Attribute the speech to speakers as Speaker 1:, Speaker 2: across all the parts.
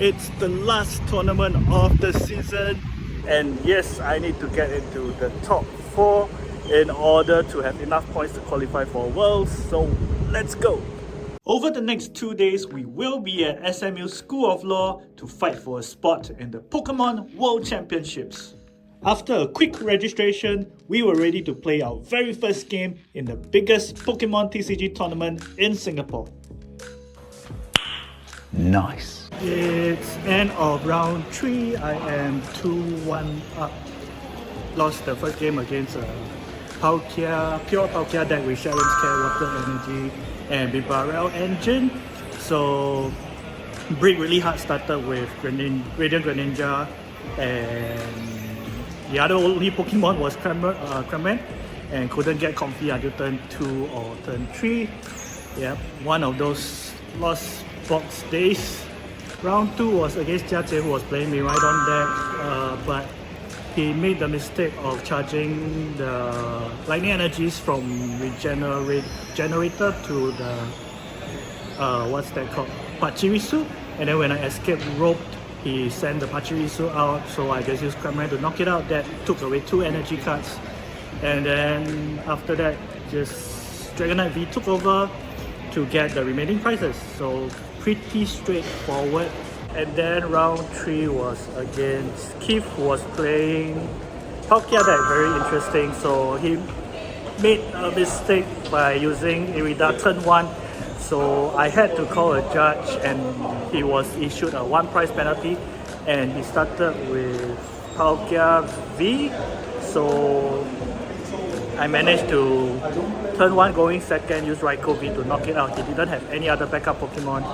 Speaker 1: It's the last tournament of the season, and yes, I need to get into the top 4 in order to have enough points to qualify for Worlds, so let's go! Over the next 2 days, we will be at SMU School of Law to fight for a spot in the Pokemon World Championships. After a quick registration, we were ready to play our very first game in the biggest Pokemon TCG tournament in Singapore.
Speaker 2: Nice.
Speaker 1: It's end of round 3. I am 2-1 up. Lost the first game against Palkia, pure Palkia deck with Sharon's Care, Water Energy, and Bibarel Engine. So Brick really hard started with Radiant Greninja, and the other only Pokemon was Cramorant, and couldn't get comfy until turn 2 or turn 3. Yep, one of those lost box days. Round 2 was against Jiajie, who was playing Miraidon deck, but he made the mistake of charging the lightning energies from Regenerator to the what's that called? Pachirisu, and then when I escaped roped, he sent the Pachirisu out, so I just used Cramorant to knock it out. That took away 2 energy cards, and then after that just Dragonite V took over to get the remaining prizes, so pretty straightforward. And then round 3 was against Keith, who was playing Palkia deck, very interesting. So he made a mistake by using Irida turn 1, so I had to call a judge, and he was issued a 1 prize penalty, and he started with Palkia V, so I managed to turn 1 going second, use Raikou V to knock it out. He didn't have any other backup Pokemon,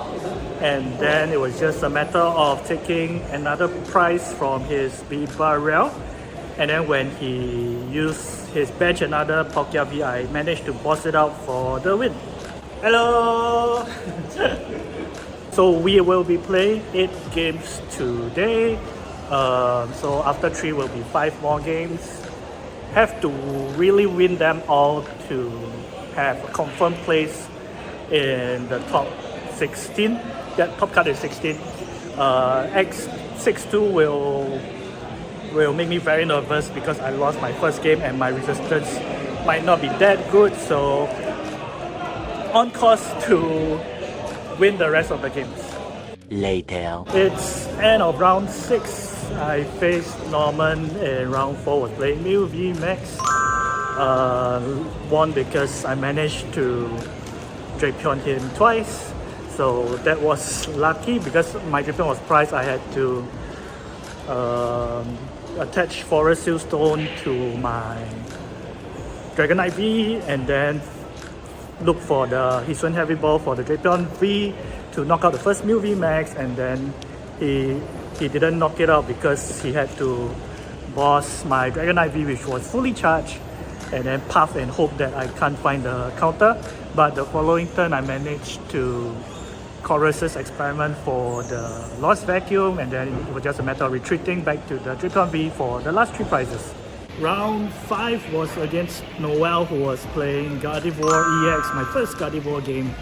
Speaker 1: and then it was just a matter of taking another prize from his Bibarel, and then when he used his bench another Palkia V, I managed to boss it out for the win. Hello! So we will be playing 8 games today, so after 3 will be 5 more games. Have to really win them all to have a confirmed place in the top 16. That top card is 16. X62 will make me very nervous because I lost my first game and my resistance might not be that good, so on course to win the rest of the games.
Speaker 2: Later.
Speaker 1: It's end of round 6. I faced Norman in round 4, was playing Mew V Max. Won because I managed to Drapion him twice, so that was lucky. Because my Drapion was priced, I had to attach Forest Seal Stone to my Dragonite V, and then look for the Hisuian Heavy Ball for the Drapion V to knock out the first Mew V Max, and then he didn't knock it out because he had to boss my Dragonite V, which was fully charged, and then puff and hope that I can't find the counter. But the following turn I managed to Chorus's Experiment for the Lost Vacuum, and then it was just a matter of retreating back to the Drapion V for the last 3 prizes. Round 5 was against Noel, who was playing Gardevoir EX, my first Gardevoir game.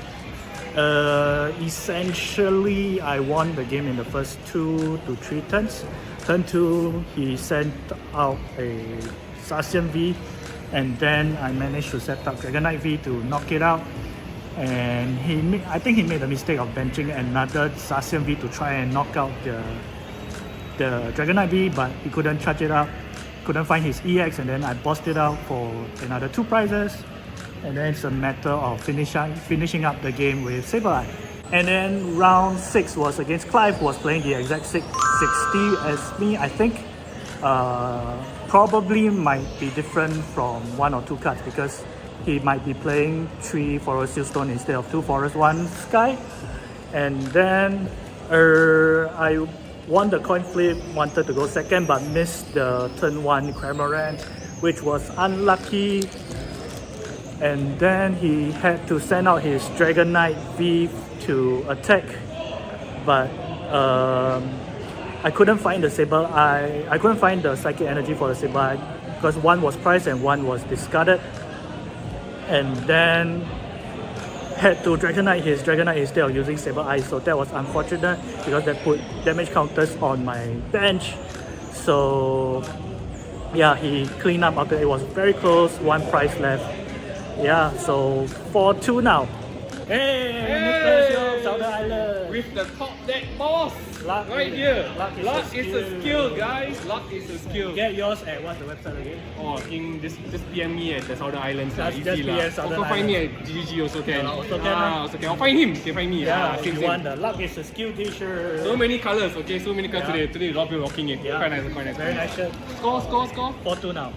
Speaker 1: Essentially, I won the game in the first 2 to 3 turns. Turn 2, he sent out a Zacian V, and then I managed to set up Dragonite V to knock it out. And I think he made the mistake of benching another Zacian V to try and knock out the Dragonite V, but he couldn't charge it up, couldn't find his EX, and then I bossed it out for another 2 prizes. And then it's a matter of finishing up the game with Sableye. And then round 6 was against Clive, who was playing the exact 60 as me, I think. Probably might be different from 1 or 2 cards because he might be playing 3 Forest Seal Stone instead of 2 Forest 1 Sky. And then I won the coin flip, wanted to go second but missed the turn 1 Cramorant, which was unlucky. And then he had to send out his Dragonite V to attack, but I couldn't find the Sableye. I couldn't find the Psychic Energy for the Sableye because 1 was priced and 1 was discarded. And then had to Dragonite his Dragonite instead of using Saber Eyes, so that was unfortunate because that put damage counters on my bench. So yeah, he cleaned up after it was very close, one prize left. Yeah, so 4-2 now. Hey, Nicholas, Southern Island.
Speaker 3: With the top deck boss
Speaker 1: Luck
Speaker 3: right
Speaker 1: is-
Speaker 3: here.
Speaker 1: luck is
Speaker 3: Luck
Speaker 1: a
Speaker 3: is a
Speaker 1: skill.
Speaker 3: skill, guys. Luck is a skill.
Speaker 1: Get yours at what's the website again?
Speaker 3: Oh, in just PM me at the Southern Islands.
Speaker 1: Just
Speaker 3: Easy
Speaker 1: PM
Speaker 3: lah.
Speaker 1: Southern
Speaker 3: Also find me
Speaker 1: Islands.
Speaker 3: at GGG also can.
Speaker 1: Also can,
Speaker 3: also can. I'll find him. You can find me.
Speaker 1: Yeah, if
Speaker 3: same,
Speaker 1: you
Speaker 3: same.
Speaker 1: want the Luck is a skill t-shirt.
Speaker 3: So many colors, okay? So many colors
Speaker 1: Yeah.
Speaker 3: today. Today, a lot of people rocking it.
Speaker 1: Yeah.
Speaker 3: Quite nice, quite nice.
Speaker 1: Very nice shirt.
Speaker 3: Score.
Speaker 1: 4-2 now.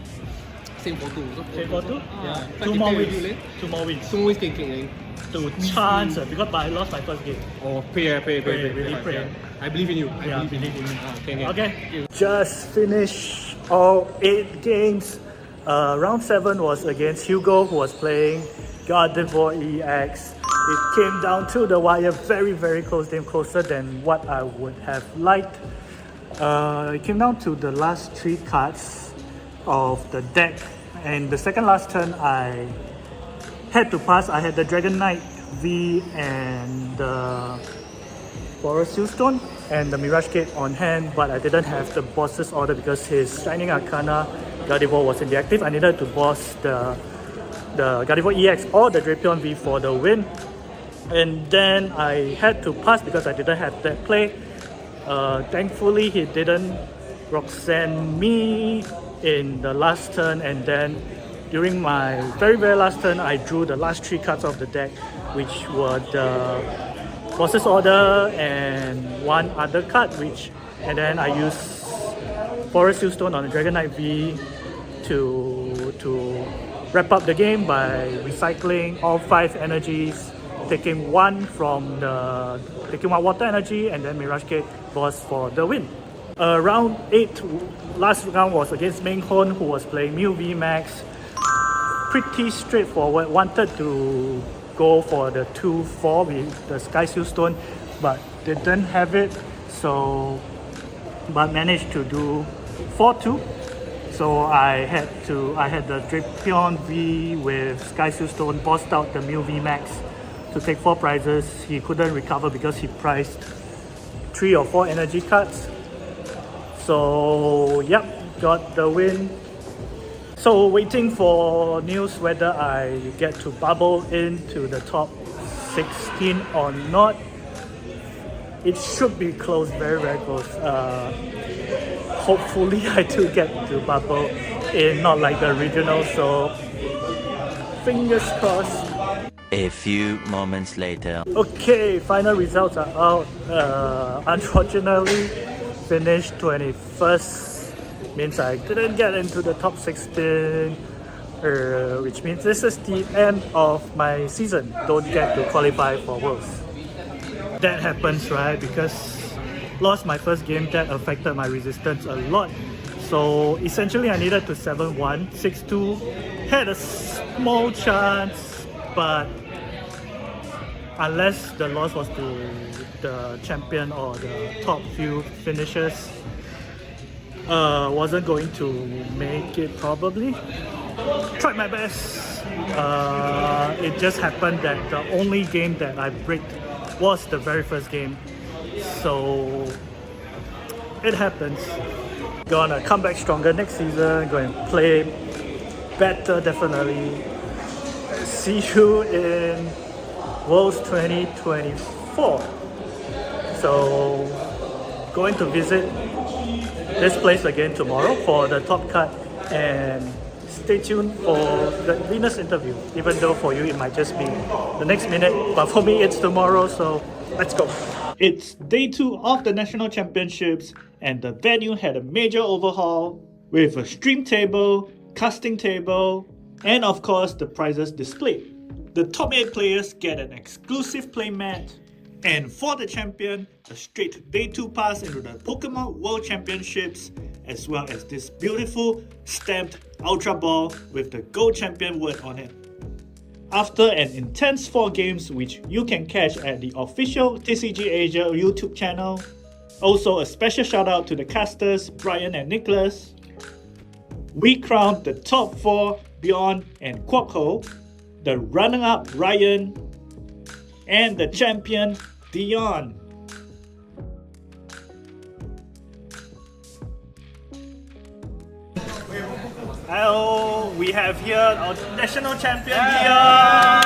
Speaker 3: Same for two.
Speaker 1: Same for two?
Speaker 3: Ah,
Speaker 1: Yeah.
Speaker 3: so
Speaker 1: Two
Speaker 3: I
Speaker 1: more
Speaker 3: can
Speaker 1: weeks.
Speaker 3: play with you, leh.
Speaker 1: 2 more weeks.
Speaker 3: 2 more weeks can
Speaker 1: To chance because I lost my first game.
Speaker 3: Oh, pray.
Speaker 1: Really pray.
Speaker 3: I believe in you.
Speaker 1: Yeah, believe in me.
Speaker 3: Can.
Speaker 1: Okay. Just finished all 8 games. Round 7 was against Hugo, who was playing Gardevoir EX. It came down to the wire, very, very close game, closer than what I would have liked. It came down to the last 3 cards of the deck, and the second last turn I had to pass. I had the Dragonite V and the Forest Stone and the Mirage Gate on hand, but I didn't have the boss's order because his Shining Arcana Gardevoir wasn't active. I needed to boss the Gardevoir EX or the Drapion V for the win. And then I had to pass because I didn't have that play. Thankfully, he didn't Roxanne me in the last turn, and then during my very last turn, I drew the last 3 cards of the deck, which were the Boss's Order and one other card, and then I used Forest Stone on the Dragonite V to wrap up the game by recycling all 5 energies, taking one water energy, and then Mirage Gate boss for the win. Round 8, last round was against Meng Hon, who was playing Mew V Max. Pretty straightforward, wanted to go for the 2-4 with the Sky Seal Stone, but didn't have it, but managed to do 4-2. So I had the Drapion V with Sky Seal Stone, bossed out the Mew V Max to take 4 prizes. He couldn't recover because he priced 3 or 4 energy cards. So yep, got the win. So waiting for news whether I get to bubble into the top 16 or not. It should be close, very close. Hopefully I do get to bubble in, not like the regional, so fingers crossed.
Speaker 2: A few moments later.
Speaker 1: Okay, final results are out. Unfortunately, finished 21st. Means I didn't get into the top 16, which means this is the end of my season. Don't get to qualify for Worlds. That happens, right? Because lost my first game, that affected my resistance a lot. So essentially I needed to 7-1, 6-2, had a small chance, but unless the loss was to the champion or the top few finishers, wasn't going to make it probably. Tried my best. It just happened that the only game that I bricked was the very first game. So it happens. Gonna come back stronger next season, going to play better definitely. See you in Worlds 2024. So going to visit this place again tomorrow for the top cut, and stay tuned for the Venus interview, even though for you it might just be the next minute, but for me it's tomorrow, so let's go. It's day 2 of the National Championships, and the venue had a major overhaul with a stream table, casting table, and of course the prizes displayed. The top 8 players get an exclusive playmat, and for the champion, a straight day 2 pass into the Pokemon World Championships, as well as this beautiful stamped Ultra Ball with the Gold Champion word on it. After an intense 4 games, which you can catch at the official TCG Asia YouTube channel. Also a special shout out to the casters Brian and Nicholas. We crowned the top 4 Beyond and Quackho, the runner-up Ryan, and the champion, Dion. Hello, we have here our national champion, Dion.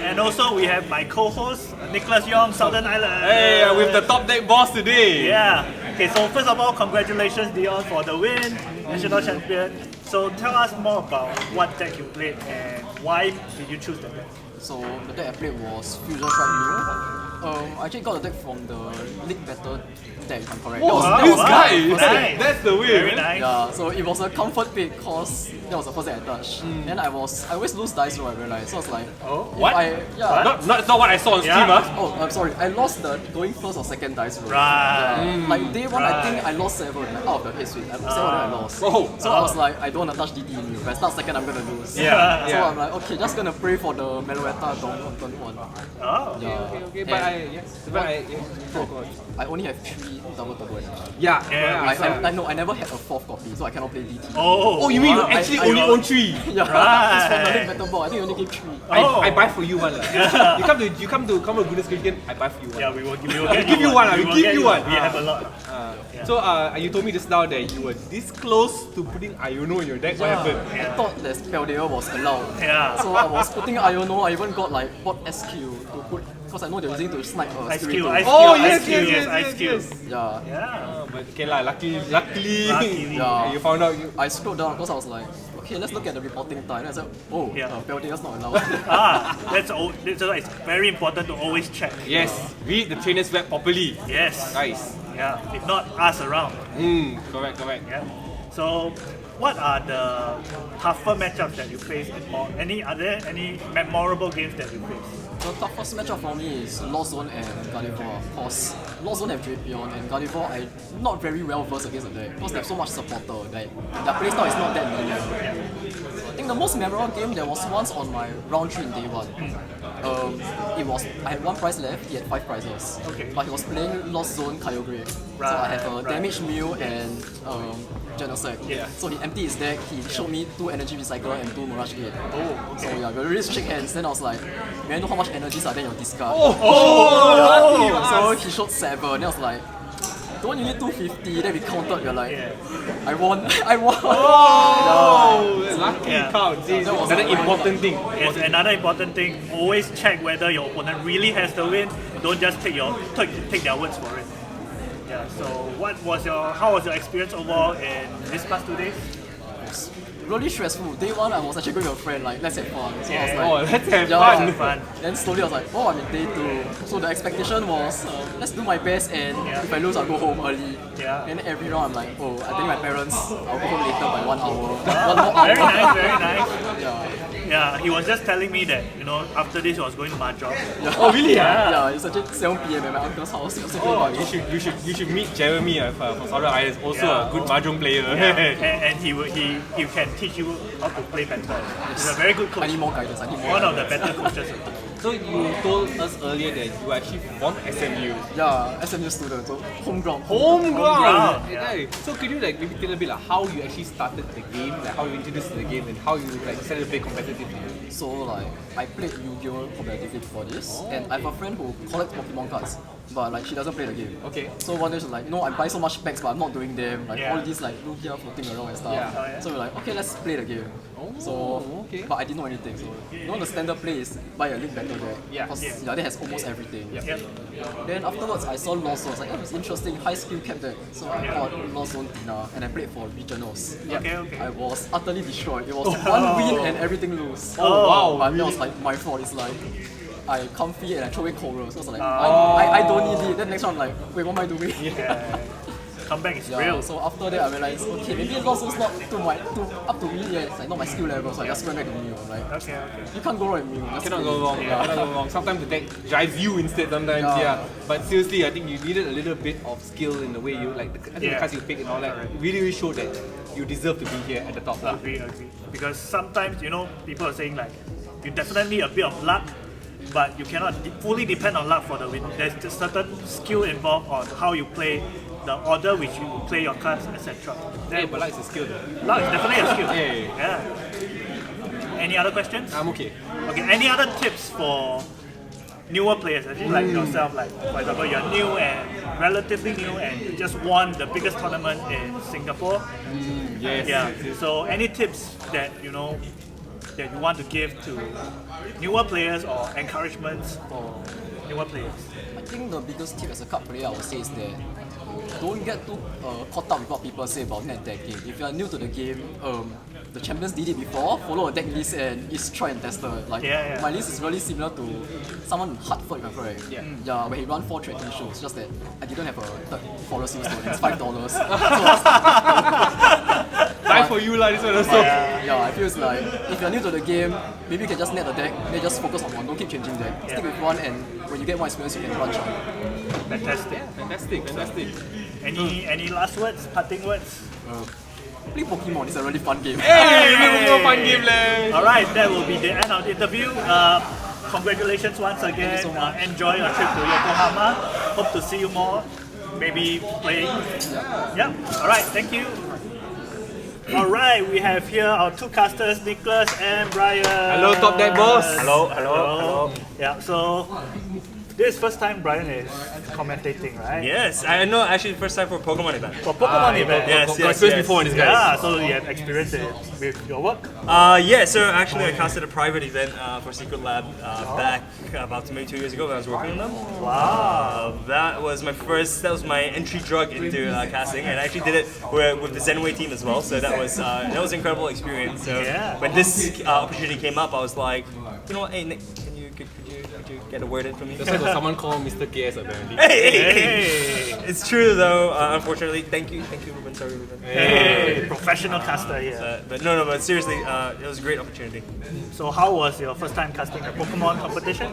Speaker 1: And also we have my co-host, Nicholas Yong, Southern Island.
Speaker 3: Hey, with the top deck boss today.
Speaker 1: Yeah. Okay, so first of all, congratulations, Dion, for the win, national champion. So tell us more about what deck you played and why did you choose the deck?
Speaker 4: So the deck I played was Fusion Strike Mirror. I actually got the deck from the League Battle deck, if I'm correct.
Speaker 3: Oh,
Speaker 4: that
Speaker 3: this
Speaker 4: was
Speaker 3: guy!
Speaker 1: Nice.
Speaker 3: That's the way.
Speaker 1: Very
Speaker 3: man.
Speaker 1: nice.
Speaker 4: yeah, so it was a comfort pick cause that was the first deck I touched. Then I always lose dice roll, I realized. So I was like,
Speaker 1: Oh,
Speaker 4: if
Speaker 3: what?
Speaker 4: yeah.
Speaker 3: Not what I saw on
Speaker 1: Yeah.
Speaker 3: stream, huh?
Speaker 4: Oh, I'm sorry. I lost the going first or second dice roll.
Speaker 1: Right.
Speaker 4: Like day one, I think
Speaker 1: Right.
Speaker 4: I lost 7 like, out of the 8 suite. 7 I lost.
Speaker 3: Oh.
Speaker 4: So I was like, I don't want to touch DD in you. If I start second, I'm gonna lose.
Speaker 1: Yeah.
Speaker 4: So I'm like, okay, just gonna pray for the Meloetta Dom on turn 1.
Speaker 1: Oh.
Speaker 4: Yeah.
Speaker 3: Okay,
Speaker 4: I only have 3 double turbo energy.
Speaker 3: Yeah.
Speaker 1: Yeah,
Speaker 4: I know I never had a 4th copy, so I cannot play DT.
Speaker 3: Oh, you mean you
Speaker 4: I-
Speaker 3: actually
Speaker 4: I
Speaker 3: only
Speaker 4: got-
Speaker 3: own 3?
Speaker 4: Yeah,
Speaker 1: Right.
Speaker 4: it's from the League Battle Ball. I think you only gave 3.
Speaker 1: Oh.
Speaker 3: I buy for you one. You come to Goodness Creek game, I buy for you one.
Speaker 1: Yeah, we will give you
Speaker 3: give you one, we
Speaker 1: will
Speaker 3: give
Speaker 1: get
Speaker 3: you one.
Speaker 1: We have a lot.
Speaker 3: So you told me just now that you were this close to putting Iono in your deck. What happened?
Speaker 4: I thought that Peldeer was allowed.
Speaker 1: Yeah.
Speaker 4: So I was putting Iono, I even got like bot SQ to put, because I know they're using to snipe a
Speaker 1: Ice
Speaker 4: Spiritomb.
Speaker 1: Cube, Ice
Speaker 3: Oh,
Speaker 1: Cube,
Speaker 3: yes,
Speaker 1: Ice Cube,
Speaker 3: yes,
Speaker 1: Ice
Speaker 3: yes,
Speaker 1: Cube.
Speaker 3: yes.
Speaker 4: Yeah.
Speaker 1: Yeah.
Speaker 3: But okay lah, luckily,
Speaker 4: Yeah.
Speaker 3: you found out you.
Speaker 4: I scrolled down because I was like, okay, let's look at the reporting time. And I said, oh,
Speaker 1: Yeah.
Speaker 4: Peldeer's not allowed.
Speaker 1: That's why it's very important to always check.
Speaker 3: Yes, read the trainer's web properly.
Speaker 1: Yes.
Speaker 3: Guys.
Speaker 1: Yeah. If not, ask around.
Speaker 3: Correct.
Speaker 1: Yeah. So, what are the tougher matchups that you face, or are there any memorable games that you face?
Speaker 4: The toughest matchup for me is Lost Zone and Gardevoir. Because Lost Zone have Drapion and Gardevoir I'm not very well versed against the deck because they have so much supporter that their playstyle is not that linear. So I think the most memorable game there was once on my round 3 in day 1. I had 1 prize left, he had 5 prizes.
Speaker 1: Okay.
Speaker 4: But he was playing Lost Zone Kyogre. So I
Speaker 1: Right,
Speaker 4: have a
Speaker 1: right.
Speaker 4: damage Mew and Genosect.
Speaker 1: Yeah.
Speaker 4: So he emptied his deck, he showed me 2 Energy Recycler and 2 Mirage Gate.
Speaker 1: Oh,
Speaker 4: So
Speaker 1: okay.
Speaker 4: yeah, we really shake hands. Then I was like, may I know how much energies are there in your discard? So he showed 7. Then I was like, don't you need 250? Then we counted. You're like,
Speaker 1: Yeah.
Speaker 4: I won. I won.
Speaker 3: Oh, lucky
Speaker 1: Yeah.
Speaker 3: count. See,
Speaker 4: That was
Speaker 3: another
Speaker 4: a-
Speaker 3: important thing.
Speaker 1: Yes, another important thing, always check whether your opponent really has the win. Don't just take their words for it. Yeah, so how was your experience overall in these past 2 days?
Speaker 4: Really stressful. Day 1, I was actually going with a friend, like, let's have fun. So I was
Speaker 1: Yeah.
Speaker 4: like,
Speaker 3: Oh, let's have
Speaker 4: yeah,
Speaker 3: fun.
Speaker 1: Have fun.
Speaker 4: Then slowly I was like, oh, I'm in day 2. So the expectation was, let's do my best and
Speaker 1: Yeah.
Speaker 4: if I lose, I'll go home early.
Speaker 1: Yeah.
Speaker 4: Then every round I'm like, oh, I think my parents, I'll go home later by 1 hour. 1 more hour.
Speaker 1: Very nice, very nice.
Speaker 4: Yeah.
Speaker 1: Yeah, he was just telling me that, after this he was going to Mahjong.
Speaker 3: Oh, really?
Speaker 4: Yeah, it's actually 7 PM at my uncle's house. He was thinking
Speaker 3: Oh,
Speaker 4: about it.
Speaker 3: you should meet Jeremy from Southern Islands. Also
Speaker 1: Yeah.
Speaker 3: a good mahjong player.
Speaker 1: and he can teach you how to play better. He's a very good
Speaker 4: I
Speaker 1: coach.
Speaker 4: need more guidance. I need more
Speaker 1: One of the
Speaker 4: guidance.
Speaker 1: better coaches.
Speaker 3: So you told us earlier that you actually from SMU.
Speaker 4: Yeah, SMU student, so home ground.
Speaker 3: Home ground.
Speaker 1: ground, yeah.
Speaker 3: Okay. So could you maybe tell a bit how you actually started the game, how you introduced to the game, and how you decided to play competitively?
Speaker 4: So I played Yu-Gi-Oh competitively before this, and I have a friend who collects Pokemon cards, but she doesn't play the game.
Speaker 3: Okay.
Speaker 4: So one day she's like, I buy so much packs, but I'm not doing them.
Speaker 1: Yeah.
Speaker 4: All these Lugia floating around and stuff.
Speaker 3: Yeah.
Speaker 1: Oh, yeah.
Speaker 4: So we're like, okay, let's play the game.
Speaker 3: okay.
Speaker 4: But I didn't know anything. So the standard play is buy a League Battle deck.
Speaker 3: Yeah.
Speaker 4: 'Cause,
Speaker 1: Yeah.
Speaker 4: that has almost everything.
Speaker 1: Yep.
Speaker 4: Then afterwards, I saw Lost Zone. I was like, oh, it's interesting, high skill cap deck. So I bought Lost Zone Tina, and I played for regionals.
Speaker 1: Okay.
Speaker 4: I was utterly destroyed. It was 1 win and everything lose.
Speaker 1: Oh,
Speaker 3: wow,
Speaker 4: But that was like my fault. It's like I comfy and I throw away Coral. So I was like, I don't need it. Then next round I'm like, wait, what am I doing?
Speaker 1: Yeah. Comeback is
Speaker 4: Yeah,
Speaker 1: real.
Speaker 4: so after that I realized, okay, maybe Lost Zone's not up to me yet. It's like not my skill level, so I just went back to Mew. I'm like,
Speaker 1: Okay.
Speaker 4: you can't go wrong with Mew. Just
Speaker 3: Cannot
Speaker 4: play
Speaker 3: go
Speaker 4: it.
Speaker 3: wrong.
Speaker 4: Yeah.
Speaker 3: Cannot go wrong. Sometimes the deck drives you instead. Sometimes,
Speaker 4: Yeah.
Speaker 3: yeah. But seriously, I think you needed a little bit of skill in the way you I think the
Speaker 1: Yeah.
Speaker 3: cards you pick and all that really showed that you deserve to be here at the top. lah.
Speaker 1: Agree. Because sometimes, people are saying like, you definitely need a bit of luck, but you cannot fully depend on luck for the win. There's a certain skill involved on how you play, the order which you play your cards, etc.
Speaker 3: Yeah, but luck is a skill. though.
Speaker 1: Luck is definitely a skill.
Speaker 3: Yeah.
Speaker 1: Yeah. Any other questions?
Speaker 3: I'm okay.
Speaker 1: Okay. Any other tips for newer players, as in like yourself, like for example, you're new and relatively new, and you just won the biggest tournament in Singapore.
Speaker 3: Yes.
Speaker 1: Yeah. So any tips that you know that you want to give to newer players or encouragements for newer players?
Speaker 4: I think the biggest tip as a cup player I would say is that don't get too caught up with what people say about net decking. If you are new to the game, the champions did it before, follow a deck list and it's try and tester. Like my list is really similar to someone in Hartford, if I'm correct. Yeah, where he run 4 trading shows, just that I didn't have a third Forest Hills Stone, it's $5.
Speaker 3: Time for you lah, this one also.
Speaker 4: Yeah, I feel it's like if you're new to the game, maybe you can just net a deck, then just focus on one, don't keep changing deck. Stick with one, and when you get more experience, you can branch out.
Speaker 1: Fantastic. Any last words, parting words?
Speaker 4: Play Pokemon, it's a really fun game.
Speaker 3: Hey, fun game leh.
Speaker 1: Alright, that will be the end of the interview. Congratulations once again. Enjoy your trip to Yokohama. Hope to see you more. Maybe playing. Yeah. Alright, thank you. Alright, we have here our two casters, Nicholas and Brian.
Speaker 3: Hello, Top Deck Boss.
Speaker 1: Hello. Yeah, so this is first time Brian is commentating, right?
Speaker 5: Yes, I know. Actually, first time for Pokemon event.
Speaker 1: For Pokemon event.
Speaker 5: Yes.
Speaker 3: before in this guys.
Speaker 1: Yeah, so you have experience with your work?
Speaker 5: Yeah. So actually, I casted a private event for Secret Lab back about maybe 2 years ago when I was working on them.
Speaker 1: Wow.
Speaker 5: That was my first. That was my entry drug into casting, and I actually did it with the Zenway team as well. So that was an incredible experience. So when this opportunity came up, I was like, you know what, hey Nick, could you get a word in from me?
Speaker 3: That's why got someone called Mr. KS apparently.
Speaker 5: Hey! It's true though. Unfortunately, thank you, Ruben. Sorry, Ruben.
Speaker 1: Hey, professional caster here.
Speaker 5: But but seriously, it was a great opportunity.
Speaker 1: So how was your first time casting a Pokemon competition?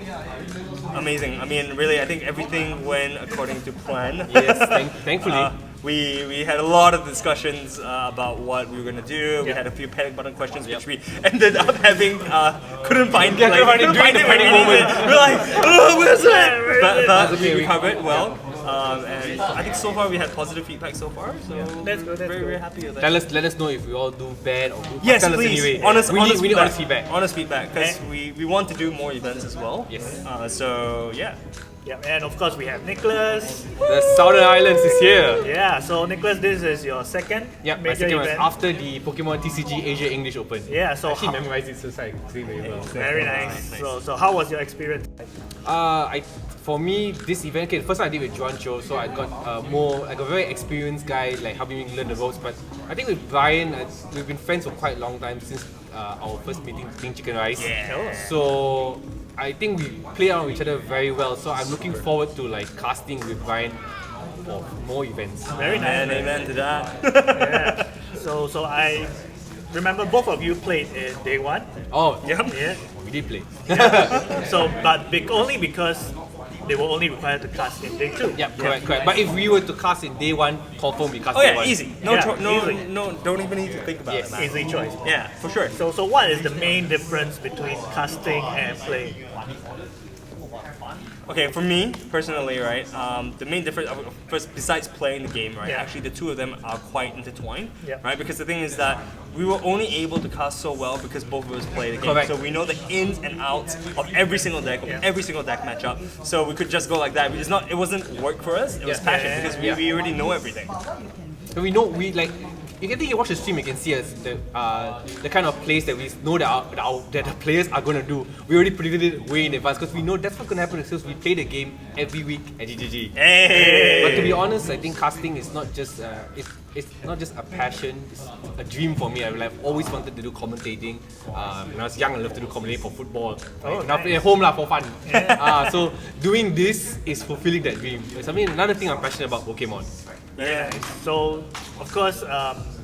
Speaker 5: Amazing. I mean, really, I think everything went according to plan.
Speaker 3: Yes, thankfully.
Speaker 5: We had a lot of discussions about what we were gonna do. We had a few panic button questions, which we ended up having couldn't find it during the panic moment. We're like, oh, where's it? But we recovered well, and I think so far we had positive feedback so far. So
Speaker 1: That's good.
Speaker 5: very happy with that.
Speaker 3: Let us know if we all do bad or good.
Speaker 5: Yes,
Speaker 3: Tell us
Speaker 5: please.
Speaker 3: anyway.
Speaker 5: Honest
Speaker 3: we need honest feedback.
Speaker 5: Honest feedback, because we want to do more events as well.
Speaker 3: Yes.
Speaker 5: So yeah.
Speaker 1: Yeah, and of course we have Nicholas.
Speaker 3: The Southern Islands is here.
Speaker 1: Yeah, so Nicholas, this is your second
Speaker 3: Yeah, my
Speaker 1: major
Speaker 3: second one
Speaker 1: event.
Speaker 3: after the Pokemon TCG Asia English Open.
Speaker 1: Yeah, so
Speaker 3: I actually memorized it, so it's like doing very well.
Speaker 1: very nice. So how was your experience?
Speaker 3: For me, this event, okay, the first time I did with Juan Cho, so I got a very experienced guy like helping me learn the ropes. But I think with Brian, we've been friends for quite a long time since our first meeting playing Chicken Rice.
Speaker 1: Yeah.
Speaker 3: So I think we play around with each other very well. So I'm looking forward to like casting with Brian for more events.
Speaker 1: Very nice.
Speaker 5: Amen to that.
Speaker 1: Yeah. So I remember both of you played in day one.
Speaker 3: Oh,
Speaker 1: Yeah.
Speaker 3: we did play.
Speaker 1: So, but only because they were only required to cast in day two.
Speaker 3: Yeah, correct. But if we were to cast in day one, confirm we cast
Speaker 5: Oh
Speaker 3: day
Speaker 5: yeah,
Speaker 3: one.
Speaker 5: easy.
Speaker 1: Easy.
Speaker 5: No, don't even need to think about it, man.
Speaker 1: Easy choice.
Speaker 5: Yeah, for sure.
Speaker 1: So what is the main difference between casting and playing?
Speaker 5: Okay, for me personally, right, the main difference, first besides playing the game, right,
Speaker 1: Yeah.
Speaker 5: actually the two of them are quite intertwined,
Speaker 1: Yeah.
Speaker 5: right? Because the thing is that we were only able to cast so well because both of us play the game.
Speaker 3: Correct.
Speaker 5: So we know the ins and outs of every single deck, of every single deck matchup. So we could just go like that. It wasn't work for us. It was passion because we already know everything.
Speaker 3: So we know you can think you watch the stream, you can see us the kind of plays that we know that the players are gonna do. We already predicted it way in advance because we know that's what's gonna happen because we play the game every week at GGG.
Speaker 5: Hey!
Speaker 3: But to be honest, I think casting is not just it's not just a passion, it's a dream for me. I've always wanted to do commentating. When I was young, I loved to do commentating for football. At home for fun. So doing this is fulfilling that dream. It's another thing I'm passionate about Pokemon.
Speaker 1: Yeah. So of course,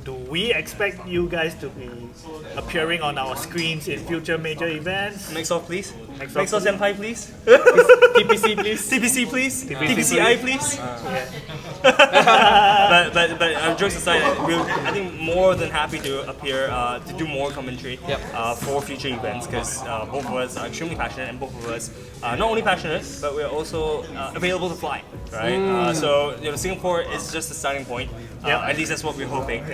Speaker 1: do we expect you guys to be appearing on our screens in future major events?
Speaker 5: Mixoff, please.
Speaker 1: Mixoff,
Speaker 5: Mixoff Senpai, please.
Speaker 3: TPC, please.
Speaker 5: TPC, please.
Speaker 1: TPC,
Speaker 5: TPCI, please. But jokes aside, I think more than happy to appear to do more commentary for future events because both of us are extremely passionate and both of us not only passionate but we're also available to fly, right? So Singapore is just a starting point. At least that's what we're hoping.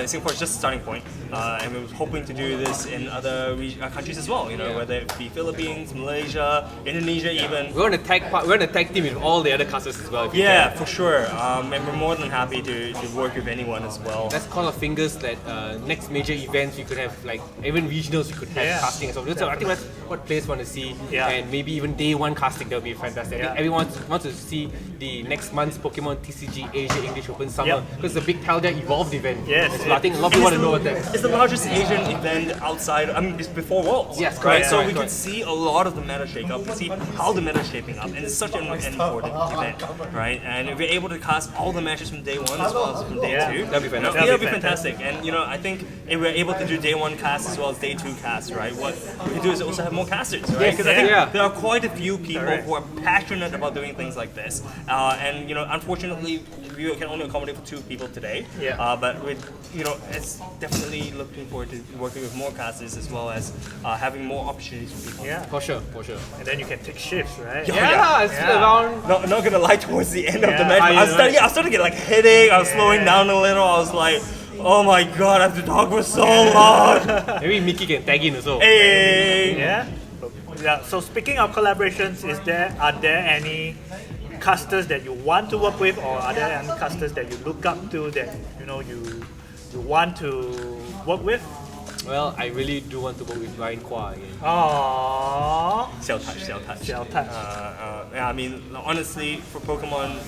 Speaker 5: Singapore is just a starting point, and we're hoping to do this in other countries as well. Whether it be Philippines, Malaysia, Indonesia even.
Speaker 3: We're on a tag team with all the other casters as well. if you
Speaker 5: Yeah,
Speaker 3: can.
Speaker 5: for sure. And we're more than happy to work with anyone as well.
Speaker 3: Let's call our fingers that next major events we could have, like even regionals, we could have
Speaker 1: Yeah.
Speaker 3: casting as well. So I think that's what players want to see,
Speaker 1: Yeah.
Speaker 3: and maybe even day one casting, that would be fantastic. I
Speaker 1: Yeah.
Speaker 3: think everyone wants to see the next month's Pokemon TCG Asia English Open Summer,
Speaker 1: Yep.
Speaker 3: because it's a big Paldea Evolved event.
Speaker 1: Yes,
Speaker 3: So I think a lot of people want to know what that is.
Speaker 5: It's the largest Asian event outside, I mean, it's before Worlds.
Speaker 3: Yes,
Speaker 5: right?
Speaker 3: correct,
Speaker 5: So
Speaker 3: correct,
Speaker 5: we can
Speaker 3: correct.
Speaker 5: see a lot of the meta shake up, we can see how the meta is shaping up, and it's such an important event, right? And if we're able to cast all the matches from day one as well as from day
Speaker 1: Yeah.
Speaker 5: two,
Speaker 3: That'd be fantastic.
Speaker 5: That'd be fantastic. And I think if we're able to do day one casts as well as day two casts, right? What we can do is also have more casters, right?
Speaker 3: Yes,
Speaker 5: Because I think
Speaker 3: yeah.
Speaker 5: there are quite a few people
Speaker 1: Correct.
Speaker 5: who are passionate about doing things like this, and unfortunately, we can only accommodate for 2 people today.
Speaker 1: Yeah.
Speaker 5: But with it's definitely looking forward to working with more casters as well as having more opportunities for people.
Speaker 1: Yeah.
Speaker 3: For sure, for sure.
Speaker 1: And then you can take shifts, right?
Speaker 3: Yeah, it's
Speaker 1: Yeah.
Speaker 3: around.
Speaker 5: Not gonna lie, towards the end of the
Speaker 1: Yeah.
Speaker 5: match, I was
Speaker 3: know,
Speaker 5: starting to get like headache. I was slowing down a little. I was like, oh my god, I have to talk for so long.
Speaker 3: Maybe Mickey can tag in also.
Speaker 5: Hey.
Speaker 1: Yeah. Yeah. So speaking of collaborations, are there any casters that you want to work with, or are there any casters that you look up to that you want to work with?
Speaker 3: Well, I really do want to work with Ryan Kwa again.
Speaker 1: Aww.
Speaker 5: 小 touch.
Speaker 1: 小 touch.
Speaker 5: Yeah, I mean, honestly, for Pokemon,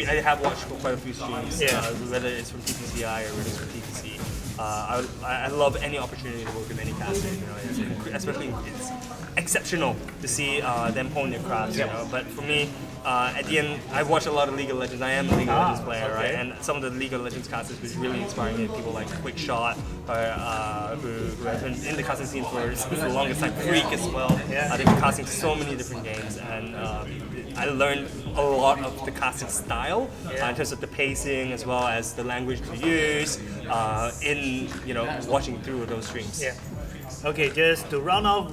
Speaker 5: I have watched quite a few streams,
Speaker 1: Yeah.
Speaker 5: whether it's from TTCI or whether it's from TTC. I love any opportunity to work with any caster, especially it's exceptional to see them hone their crafts, But for me, at the end, I've watched a lot of League of Legends. I am a League of Legends player,
Speaker 1: okay.
Speaker 5: right? And some of the League of Legends casters was really inspiring me. People like Quick Shot, who has been in the casting scene for the longest time. Freak as well.
Speaker 1: Yeah.
Speaker 5: They've been casting so many different games, and I learned a lot of the casting style in terms of the pacing as well as the language to use in watching through those streams.
Speaker 1: Yeah. Okay, just to round off,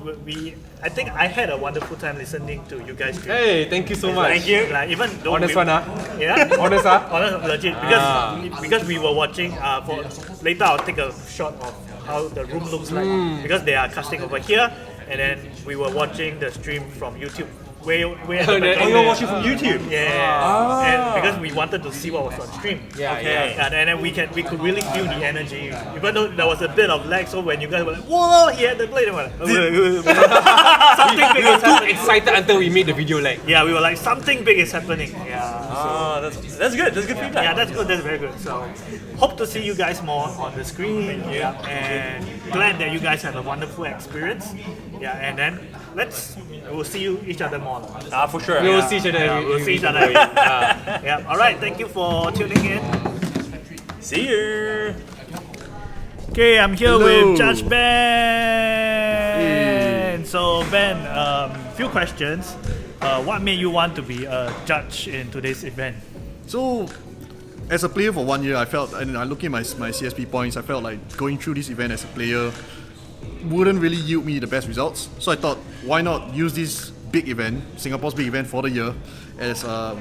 Speaker 1: I think I had a wonderful time listening to you guys. Stream.
Speaker 3: Hey, thank you so much.
Speaker 5: Thank you.
Speaker 1: Like even though
Speaker 3: Honest
Speaker 1: we,
Speaker 3: one, huh?
Speaker 1: Yeah.
Speaker 3: Honest, huh?
Speaker 1: Honest, legit. Because we were watching. For later, I'll take a shot of how the room looks like because they are casting over here, and then we were watching the stream from YouTube. Where
Speaker 3: Oh,
Speaker 1: the
Speaker 3: you
Speaker 5: You were watching from YouTube?
Speaker 1: Yeah, and because we wanted to see what was on stream.
Speaker 3: Yeah,
Speaker 5: Okay.
Speaker 3: yeah.
Speaker 1: And then we could really feel the energy, even though there was a bit of lag. So when you guys were like, "Whoa, he had the play," they were like, "Something big is
Speaker 3: Too
Speaker 1: happening."
Speaker 3: excited until we made the video like.
Speaker 1: Yeah, we were like, "Something big is happening." Yeah.
Speaker 5: Oh, that's good. That's good feedback.
Speaker 1: Yeah, that's good. That's very good. So, hope to see you guys more on the screen. Yeah, and glad that you guys had a wonderful experience. Yeah, and then we'll see each other more.
Speaker 5: For sure.
Speaker 3: We will
Speaker 5: yeah.
Speaker 3: see each other.
Speaker 1: Yeah, we'll see each other. Yeah. All right. Thank you for tuning in.
Speaker 5: See you.
Speaker 1: Okay, I'm here with Judge Ben. So Ben, few questions. What made you want to be a judge in today's event?
Speaker 6: So, as a player for 1 year, I felt, and I look at my CSP points, I felt like going through this event as a player wouldn't really yield me the best results. So I thought, why not use this big event, Singapore's big event for the year, as to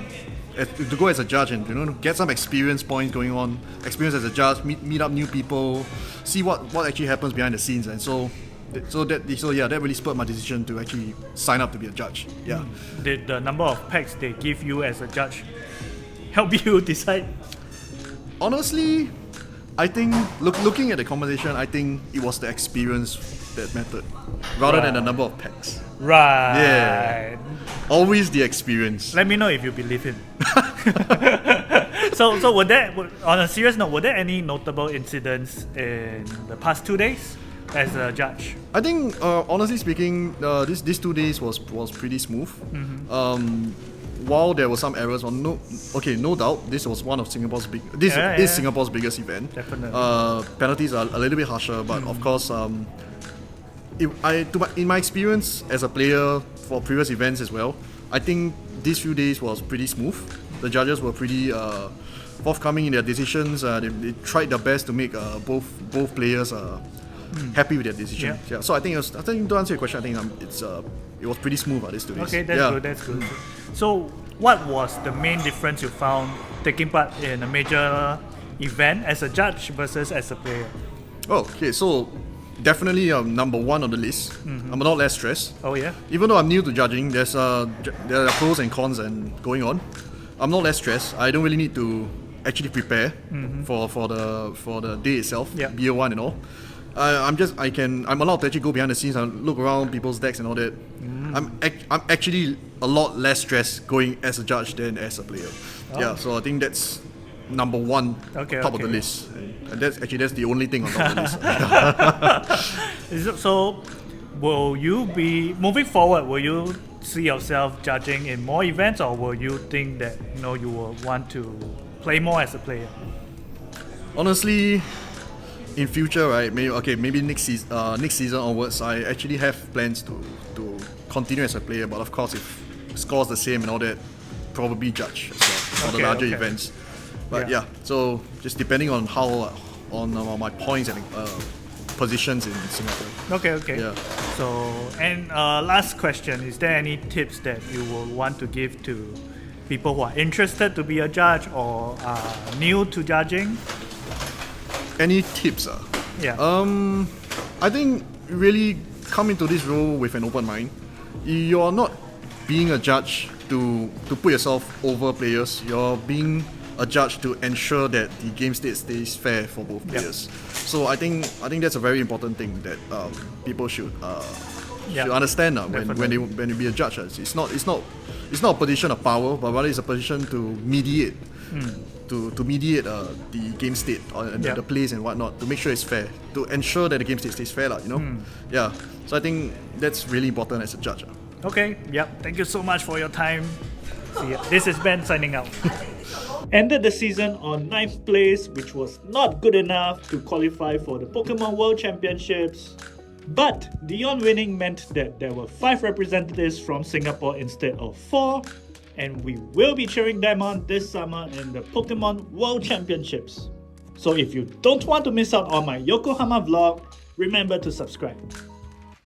Speaker 6: go as a judge and get some experience points going on, experience as a judge, meet up new people, see what actually happens behind the scenes, and that really spurred my decision to actually sign up to be a judge. Yeah.
Speaker 1: Did the number of packs they give you as a judge help you decide?
Speaker 6: Honestly, I think looking at the conversation, I think it was the experience that mattered rather than the number of packs.
Speaker 1: Right.
Speaker 6: Yeah. Always the experience.
Speaker 1: Let me know if you believe him. So on a serious note, were there any notable incidents in the past 2 days as a judge?
Speaker 6: I think, honestly speaking, these 2 days was pretty smooth. While there were some errors, no doubt, this was one of Singapore's Singapore's biggest event.
Speaker 1: Definitely.
Speaker 6: Penalties are a little bit harsher, but of course, in my experience as a player for previous events as well, I think these few days was pretty smooth. The judges were pretty forthcoming in their decisions. They tried their best to make both players happy with their decision. Yeah. So I think to answer your question, I think it was pretty smooth these 2 days.
Speaker 1: Okay, that's good. So what was the main difference you found taking part in a major event as a judge versus as a player?
Speaker 6: Oh, okay. So definitely number one on the list. I'm a lot less stressed.
Speaker 1: Oh yeah.
Speaker 6: Even though I'm new to judging, there are pros and cons and going on. I'm not less stressed. I don't really need to actually prepare for the day itself,
Speaker 1: Yeah.
Speaker 6: beer one and all. I'm allowed to actually go behind the scenes and look around people's decks and all that. I'm actually a lot less stressed going as a judge than as a player. Yeah, so I think that's number one
Speaker 1: Okay,
Speaker 6: top of the
Speaker 1: okay.
Speaker 6: list, and that's the only thing on top of the list.
Speaker 1: So, will you be moving forward? Will you see yourself judging in more events, or will you think that you will want to play more as a player?
Speaker 6: Honestly, in future, right? Maybe next season onwards, I actually have plans to continue as a player. But of course, if scores the same and all that, probably judge as well for the larger events. But
Speaker 1: Yeah.
Speaker 6: so just depending on how my points and positions in Singapore.
Speaker 1: Okay.
Speaker 6: Yeah.
Speaker 1: So, and last question: is there any tips that you will want to give to people who are interested to be a judge or are new to judging?
Speaker 6: Any tips?
Speaker 1: Yeah.
Speaker 6: I think really come into this role with an open mind. You're not being a judge to put yourself over players. You're being a judge to ensure that the game state stays fair for both players. So I think that's a very important thing that people should understand when you be a judge. It's not a position of power, but rather it's a position to mediate. To mediate the game state and the plays and whatnot, to make sure it's fair, to ensure that the game state stays fair, Yeah. So I think that's really important as a judge.
Speaker 1: Okay, thank you so much for your time. See ya. This is Ben signing out. Ended the season on 9th place, which was not good enough to qualify for the Pokemon World Championships. But Dion winning meant that there were 5 representatives from Singapore instead of 4, and we will be cheering them on this summer in the Pokemon World Championships. So if you don't want to miss out on my Yokohama vlog, remember to subscribe.